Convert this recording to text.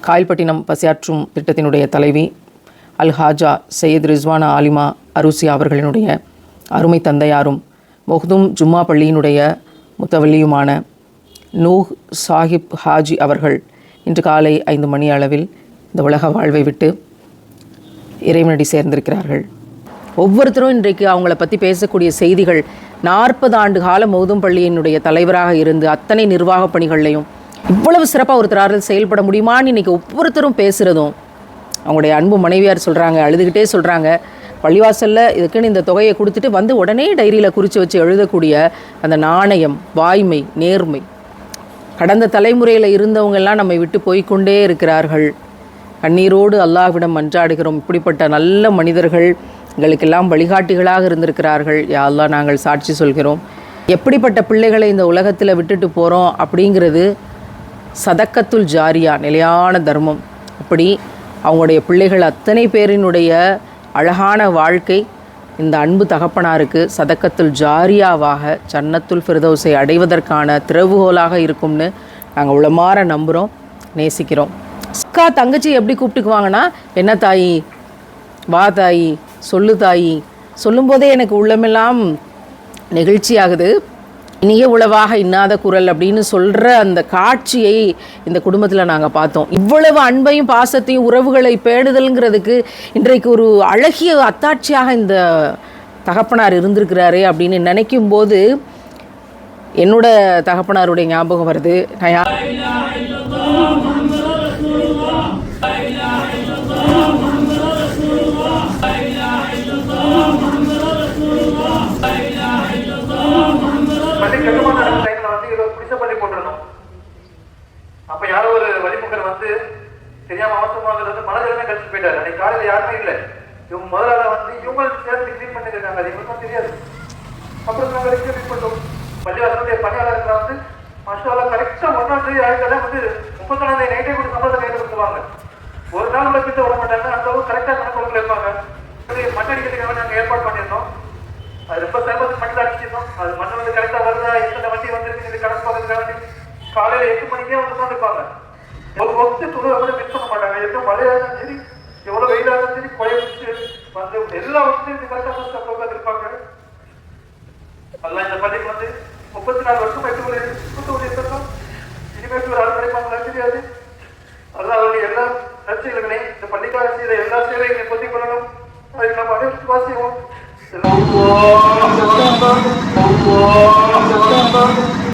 காயல்பட்டினம் பசியாற்றும் திட்டத்தினுடைய தலைவி அல்ஹாஜா சையத் ரிஸ்வானா ஆலிமா அருசியா அவர்களினுடைய அருமை தந்தையாரும் மொஹ்தும் ஜும்மா பள்ளியினுடைய முத்தவல்லியுமான நூஹ் சாஹிப் ஹாஜி அவர்கள் இன்று காலை 5 மணி அளவில் இந்த உலக வாழ்வை விட்டு இறைவனடி சேர்ந்திருக்கிறார்கள். ஒவ்வொருத்தரும் இன்றைக்கு அவங்கள பற்றி பேசக்கூடிய செய்திகள் 40 ஆண்டு கால மௌதும் பள்ளியினுடைய தலைவராக இருந்து அத்தனை நிர்வாக பணிகள்லையும் இவ்வளவு சிறப்பாக ஒருத்தரால் செயல்பட முடியுமான்னு இன்றைக்கி ஒவ்வொருத்தரும் பேசுகிறதும், அவங்களுடைய அன்பு மனைவியார் சொல்கிறாங்க, அழுதுகிட்டே சொல்கிறாங்க, பள்ளிவாசலில் இதுக்குன்னு இந்த தொகையை கொடுத்துட்டு வந்து உடனே டைரியில் குறித்து வச்சு எழுதக்கூடிய அந்த நாணயம், வாய்மை, நேர்மை, கடந்த தலைமுறையில் இருந்தவங்கெல்லாம் நம்மை விட்டு போய்கொண்டே இருக்கிறார்கள். கண்ணீரோடு அல்லாஹ்விடம் மன்றாடுகிறோம். இப்படிப்பட்ட நல்ல மனிதர்கள் எங்களுக்கெல்லாம் வழிகாட்டிகளாக இருந்திருக்கிறார்கள். யா அல்லாஹ், நாங்கள் சாட்சி சொல்கிறோம். எப்படிப்பட்ட பிள்ளைகளை இந்த உலகத்தில் விட்டுட்டு போகிறோம் அப்படிங்கிறது சதக்கத்துல் ஜாரியா, நிலையான தர்மம். அப்படி அவங்களுடைய பிள்ளைகள் அத்தனை பேரினுடைய அழகான வாழ்க்கை இந்த அன்பு தகப்பனாருக்கு சதக்கத்துல் ஜாரியாவாக ஜன்னத்துல் ஃபிர்தௌஸை அடைவதற்கான திறவுகோலாக இருக்கும்னு நாங்கள் உளமாற நம்புகிறோம், நேசிக்கிறோம். அக்கா தங்கச்சி எப்படி கூப்பிட்டுக்குவாங்கன்னா, என்ன தாயி, வா தாயி, சொல்லு தாயி, சொல்லும்போதே எனக்கு உள்ளமெல்லாம் நெகிழ்ச்சியாகுது. இனிய உளவாக இன்னாத குரல் அப்படின்னு சொல்கிற அந்த காட்சியை இந்த குடும்பத்தில் நாங்கள் பார்த்தோம். இவ்வளவு அன்பையும் பாசத்தையும் உறவுகளை பேணுதல்ங்கிறதுக்கு இன்றைக்கு ஒரு அழகிய அத்தாட்சியாக இந்த தகப்பனார் இருந்திருக்கிறாரு அப்படின்னு நினைக்கும் போது என்னோட தகப்பனாருடைய ஞாபகம் வருது. அப்ப யாரோ ஒரு வழிமுகர் வந்து தெரியாம அவசரமாக மனதில் கழிச்சு போயிட்டாரு. அன்னைக்கு காலையில யாருமே இல்லை. இவங்க முதலாள வந்து இவங்களுக்கு சேர்த்து கிளீன் பண்ணிருக்காங்க, அது எங்களுக்கும் தெரியாது. அப்புறம் நாங்கள் கிளீன் பண்ணோம். பள்ளிவாசனுடைய பணியாளர்கள் வந்து மசாலா கரெக்டா 1 நாள் 3 ஆயிரத்தி வந்து 31 நைட்டே கூட சம்பளத்தை கையில் கொடுத்துருவாங்க. ஒரு நாள் உள்ள கிட்ட விட மாட்டாங்க. அந்த அளவுக்கு கரெக்டா கணக்கு இருப்பாங்க. மண்ணடிக்கிறதுக்காக நாங்கள் ஏற்பாடு பண்ணியிருந்தோம். அது ரொம்ப சிரமத்துக்கு மண்ணில் அடிச்சிருந்தோம். அது மண்ணு வந்து கரெக்டா வருதா, எத்தனை வண்டி வந்துருக்கு கணக்கு பார்க்கறதுக்காக காலையில 8 மணிக்கே வந்து உட்காந்துருப்பாங்க. ஒரு வகுத்து துணை கூட மிஸ் பண்ண மாட்டாங்க. எவ்வளவு மழையா இருந்தாலும் சரி, எவ்வளவு வெயிலா இருந்தாலும் சரி, கொலை வச்சு வந்து எல்லா வகுத்தையும் கரெக்டா உட்காந்துருப்பாங்க. அதெல்லாம் இந்த பள்ளிக்கு வந்து 34 வருஷம் 8 வருஷம் இனிமேல் ஒரு ஆள் கிடைப்பாங்களா தெரியாது. அதெல்லாம் அவருடைய எல்லா நற்செயல்களையும் இந்த பள்ளிக்காக செய்த எல்லா சேவைகளையும் பொத்திக் கொள்ளணும். அதுக்கு நம்ம அனைவரும் வாசிவோம்.